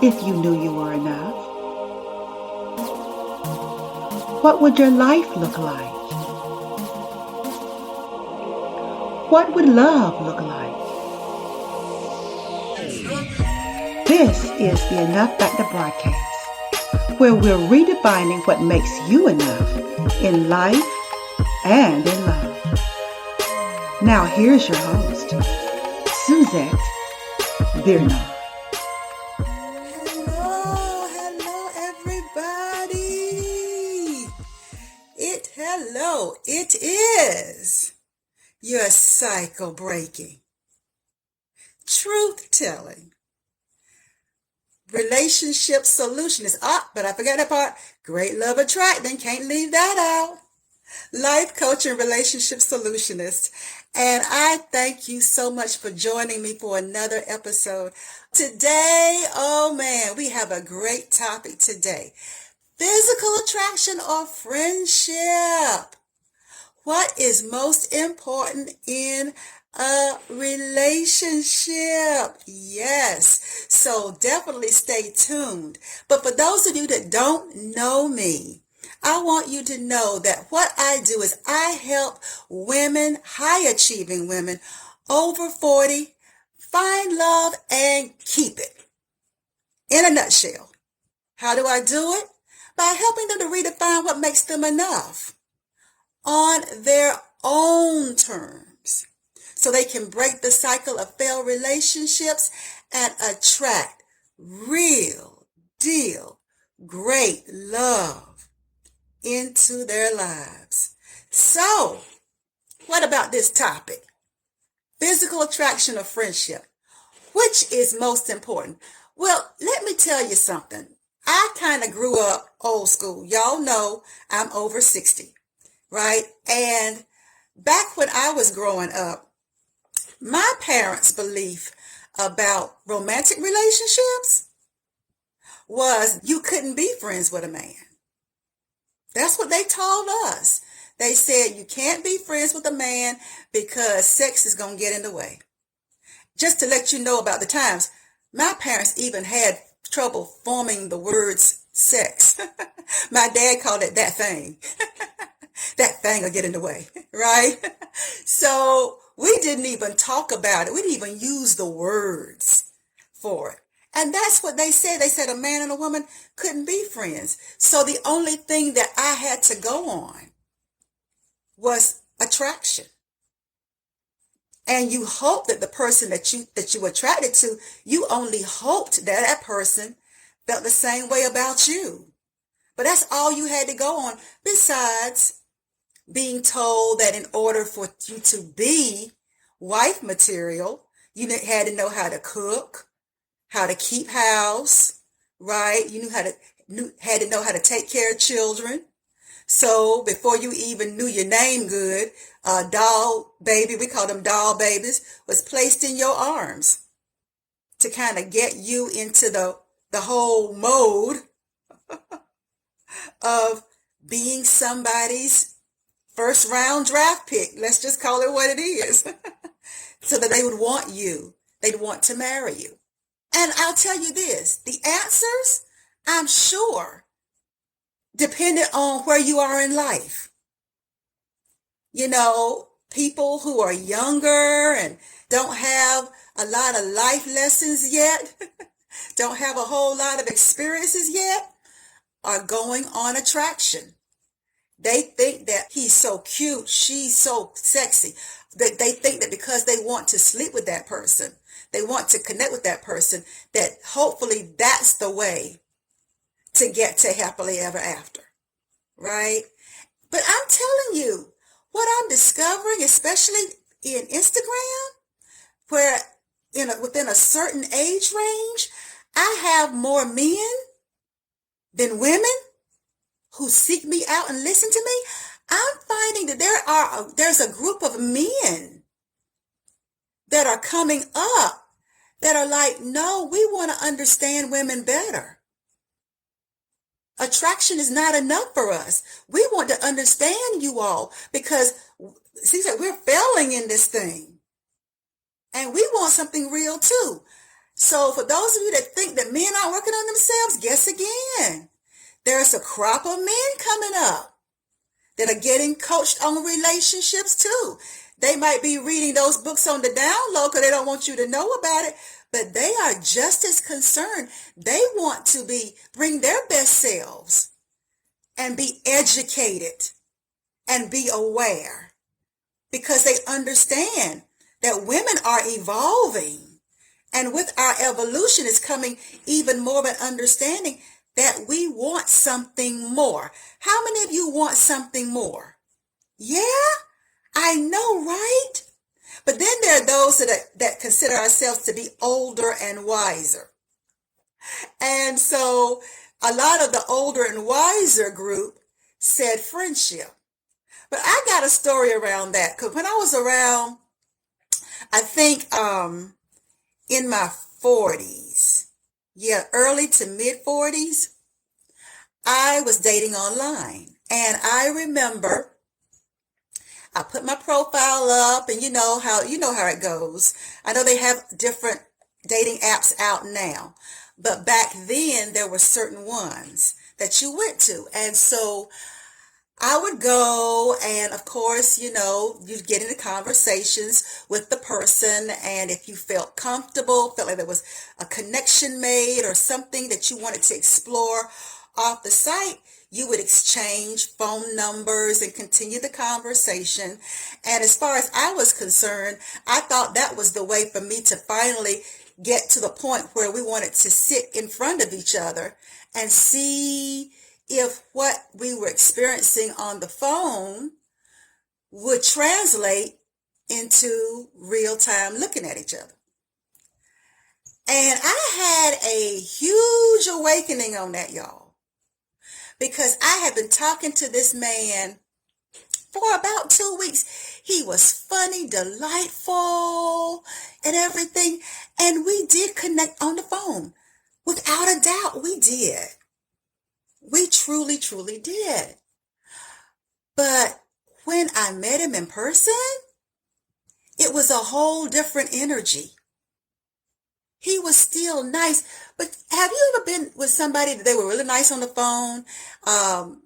if you knew you were enough? What would your life look like? What would love look like? This is the Enough Factor broadcast, where we're redefining what makes you enough in life and in love. Now here's your host, Suzette. Hello, everybody. It is your cycle breaking, truth telling, relationship solutionist. But I forgot that part. Great love attracting, can't leave that out. Life coach and relationship solutionist. And I thank you so much for joining me for another episode. Today, oh man, we have a great topic today. Physical attraction or friendship? What is most important in a relationship? Yes. So definitely stay tuned. But for those of you that don't know me, I want you to know that what I do is I help women, high achieving women over 40, find love and keep it. In a nutshell, how do I do it? By helping them to redefine what makes them enough on their own terms, so they can break the cycle of failed relationships and attract real deal great love into their lives. So, what about this topic? Physical attraction or friendship? Which is most important? Well, let me tell you something. I kind of grew up old school. Y'all know I'm over 60, right? And back when I was growing up, my parents' belief about romantic relationships was you couldn't be friends with a man. That's what they told us. They said you can't be friends with a man because sex is going to get in the way. Just to let you know about the times, my parents even had trouble forming the words sex. My dad called it that thing. That thing will get in the way, right? So we didn't even talk about it. We didn't even use the words for it. And that's what they said. They said a man and a woman couldn't be friends. So the only thing that I had to go on was attraction. And you hope that the person that you attracted to, you only hoped that that person felt the same way about you. But that's all you had to go on, besides being told that in order for you to be wife material, you had to know how to cook, how to keep house, right? You had to know how to take care of children. So before you even knew your name good, a doll baby, we call them doll babies, was placed in your arms to kind of get you into the whole mode of being somebody's first round draft pick. Let's just call it what it is. So that they would want you. They'd want to marry you. And I'll tell you this, the answers, I'm sure, depended on where you are in life. You know, people who are younger and don't have a lot of life lessons yet, don't have a whole lot of experiences yet, are going on attraction. They think that he's so cute, she's so sexy. They think that because they want to sleep with that person, they want to connect with that person, that hopefully that's the way to get to happily ever after, right? But I'm telling you, what I'm discovering, especially in Instagram, where within a certain age range, I have more men than women who seek me out and listen to me. I'm finding that there's a group of men that are coming up that are like, no, we want to understand women better. Attraction is not enough for us. We want to understand you all because it seems like we're failing in this thing. And we want something real too. So for those of you that think that men aren't working on themselves, guess again. There's a crop of men coming up that are getting coached on relationships too. They might be reading those books on the down low because they don't want you to know about it, but they are just as concerned. They want to bring their best selves and be educated and be aware because they understand that women are evolving. And with our evolution is coming even more of an understanding that we want something more. How many of you want something more? Yeah, I know, right? But then there are those that consider ourselves to be older and wiser. And so a lot of the older and wiser group said friendship. But I got a story around that because when I was around, I think in my 40s, early to mid 40s, I was dating online. And I remember I put my profile up and you know how it goes. I know they have different dating apps out now, but back then there were certain ones that you went to. And so I would go and of course, you'd get into conversations with the person. And if you felt comfortable, felt like there was a connection made or something that you wanted to explore off the site, you would exchange phone numbers and continue the conversation. And as far as I was concerned, I thought that was the way for me to finally get to the point where we wanted to sit in front of each other and see if what we were experiencing on the phone would translate into real time looking at each other. And I had a huge awakening on that, y'all, because I had been talking to this man for about 2 weeks. He was funny, delightful, and everything. And we did connect on the phone. Without a doubt, we did. We truly, truly did. But when I met him in person, it was a whole different energy. He was still nice. But have you ever been with somebody that they were really nice on the phone,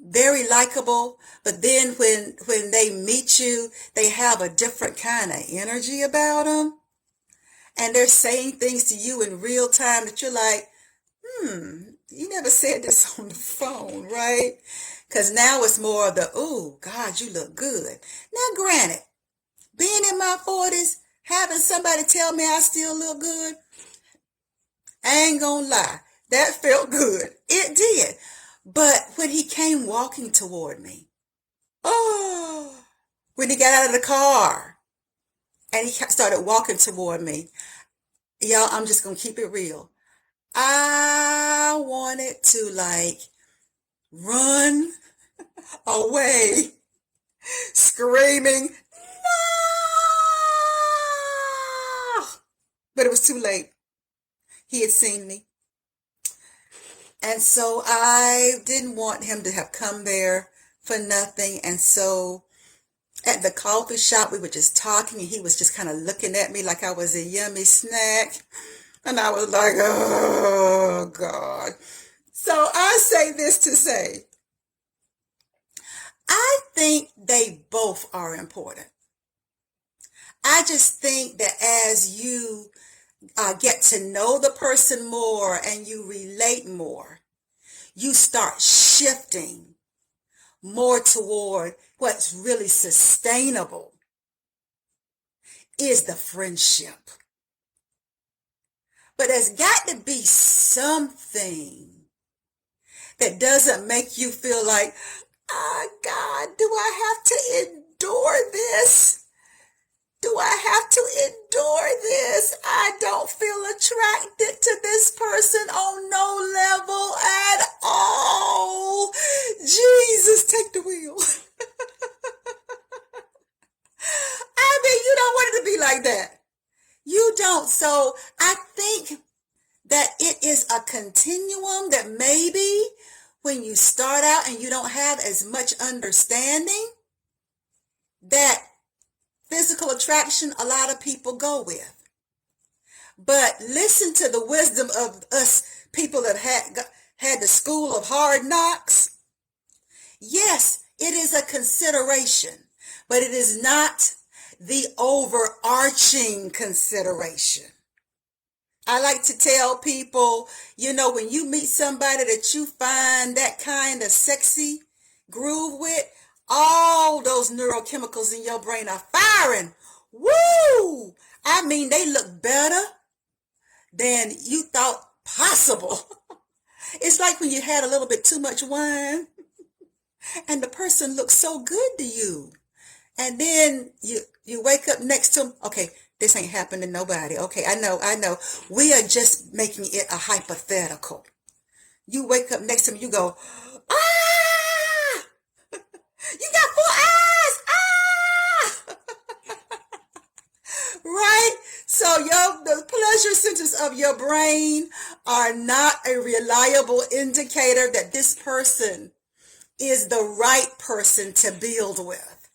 very likable, but then when they meet you, they have a different kind of energy about them? And they're saying things to you in real time that you're like, you never said this on the phone, right? Because now it's more of the, oh, God, you look good. Now, granted, being in my 40s, having somebody tell me I still look good, I ain't gonna lie, that felt good. It did. But when he came walking toward me, when he got out of the car and he started walking toward me, y'all, I'm just gonna keep it real. I wanted to run away, screaming, no! But it was too late. He had seen me. And so I didn't want him to have come there for nothing. And so at the coffee shop, we were just talking and he was just kind of looking at me like I was a yummy snack. And I was like, oh, God. So I say this to say, I think they both are important. I just think that as you get to know the person more and you relate more, you start shifting more toward what's really sustainable is the friendship. But there's got to be something that doesn't make you feel like, oh, God, do I have to endure this? Do I have to endure this? I don't feel attracted to this person on no level at all. Jesus, take the wheel. I mean, you don't want it to be like that. You don't. So I think that it is a continuum that maybe when you start out and you don't have as much understanding, that physical attraction a lot of people go with. But listen to the wisdom of us people that had the school of hard knocks. Yes, it is a consideration, but it is not the overarching consideration. I like to tell people, when you meet somebody that you find that kind of sexy groove with, all those neurochemicals in your brain are firing. Woo! I mean, they look better than you thought possible. It's like when you had a little bit too much wine and the person looks so good to you. And then you wake up next to them. Okay, this ain't happened to nobody. Okay, I know. We are just making it a hypothetical. You wake up next to them, you go, ah! You got 4 eyes! Ah! Right? So the pleasure centers of your brain are not a reliable indicator that this person is the right person to build with,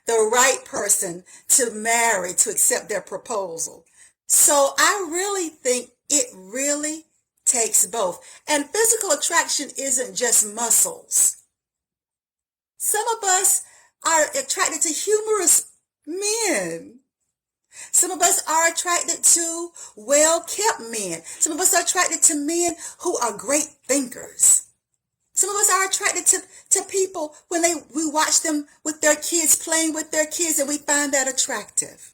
the right person to marry, to accept their proposal. So I really think it really takes both. And physical attraction isn't just muscles. Some of us are attracted to humorous men. Some of us are attracted to well-kept men. Some of us are attracted to men who are great thinkers. Some of us are attracted to people when we watch them with their kids, playing with their kids, and we find that attractive.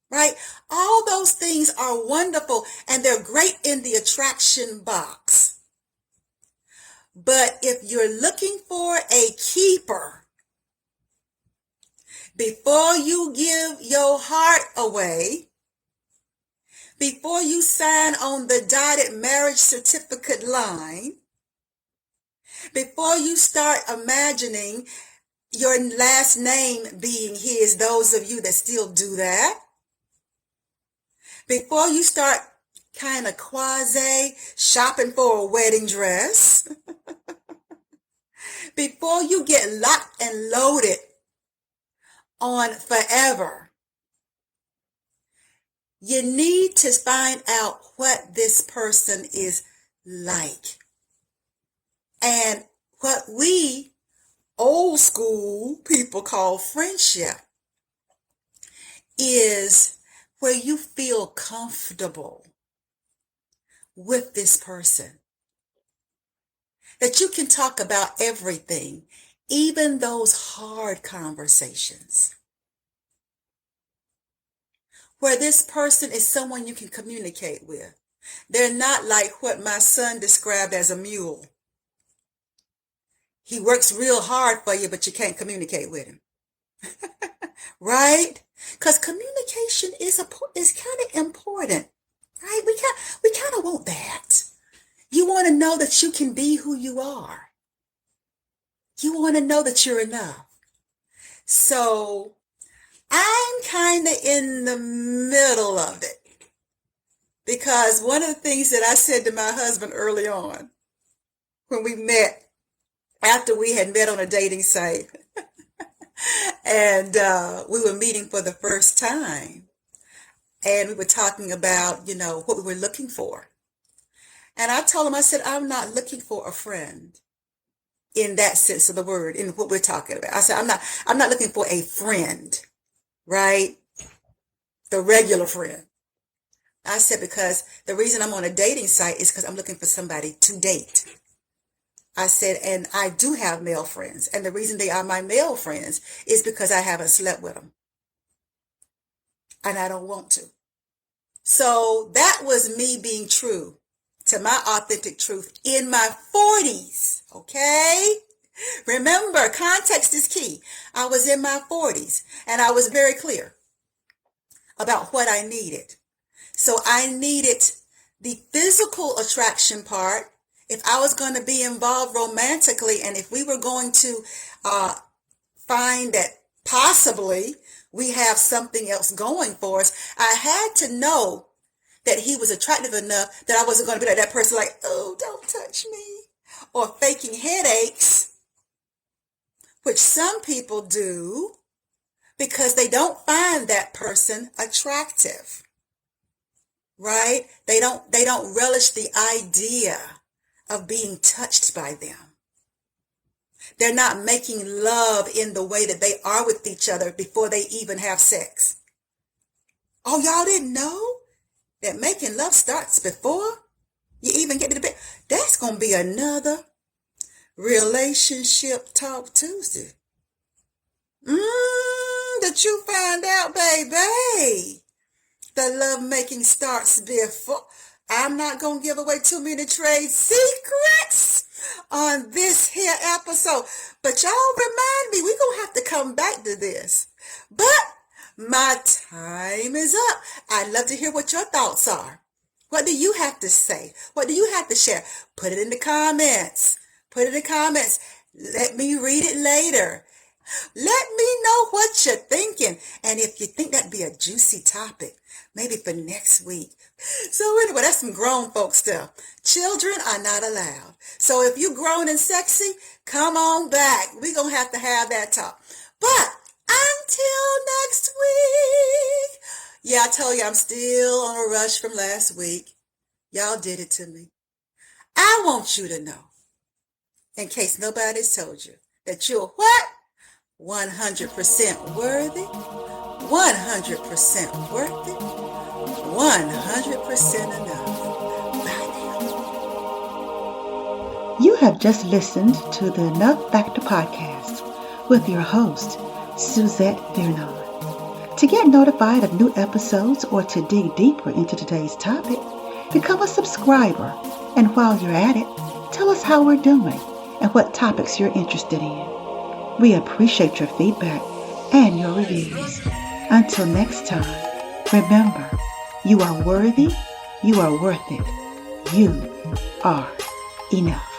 Right? All those things are wonderful, and they're great in the attraction box. But if you're looking for a keeper, before you give your heart away, before you sign on the dotted marriage certificate line, before you start imagining your last name being his, those of you that still do that, before you start kind of quasi shopping for a wedding dress, before you get locked and loaded on forever, you need to find out what this person is like. And what we old school people call friendship is where you feel comfortable with this person, that you can talk about everything, even those hard conversations, where this person is someone you can communicate with. They're not like what my son described as a mule. He works real hard for you, but you can't communicate with him. Right? Because communication is kind of important. Right? We kind of want that. You want to know that you can be who you are. You want to know that you're enough. So I'm kind of in the middle of it. Because one of the things that I said to my husband early on when we met, after we had met on a dating site and we were meeting for the first time, and we were talking about, what we were looking for. And I told him, I said, I'm not looking for a friend in that sense of the word, in what we're talking about. I said, I'm not looking for a friend, right? The regular friend. I said, because the reason I'm on a dating site is because I'm looking for somebody to date. I said, and I do have male friends. And the reason they are my male friends is because I haven't slept with them. And I don't want to. So that was me being true to my authentic truth in my 40s. Okay? Remember, context is key. I was in my 40s and I was very clear about what I needed. So I needed the physical attraction part. If I was going to be involved romantically, and if we were going to find that possibly we have something else going for us, I had to know that he was attractive enough that I wasn't going to be like that person like, oh, don't touch me, or faking headaches, which some people do because they don't find that person attractive. right? They don't relish the idea of being touched by them. They're not making love in the way that they are with each other before they even have sex. Oh, y'all didn't know that making love starts before you even get to the bed? That's going to be another Relationship Talk Tuesday. That you find out, baby. The lovemaking starts before. I'm not going to give away too many trade secrets on this here episode. But y'all remind me, we're going to have to come back to this. But my time is up. I'd love to hear what your thoughts are. What do you have to say? What do you have to share? Put it in the comments. Put it in the comments. Let me read it later. Let me know what you're thinking. And if you think that'd be a juicy topic, maybe for next week. So anyway, that's some grown folk stuff. Children are not allowed. So if you grown and sexy, come on back. We're going to have that talk. But until next week. Yeah, I told you I'm still on a rush from last week. Y'all did it to me. I want you to know, in case nobody's told you, that you're what? 100% worthy, 100% worth it, 100% enough. Bye now. You have just listened to the Enough Factor podcast with your host, Suzette Vernon. To get notified of new episodes or to dig deeper into today's topic, become a subscriber. And while you're at it, tell us how we're doing and what topics you're interested in. We appreciate your feedback and your reviews. Until next time, remember, you are worthy, you are worth it, you are enough.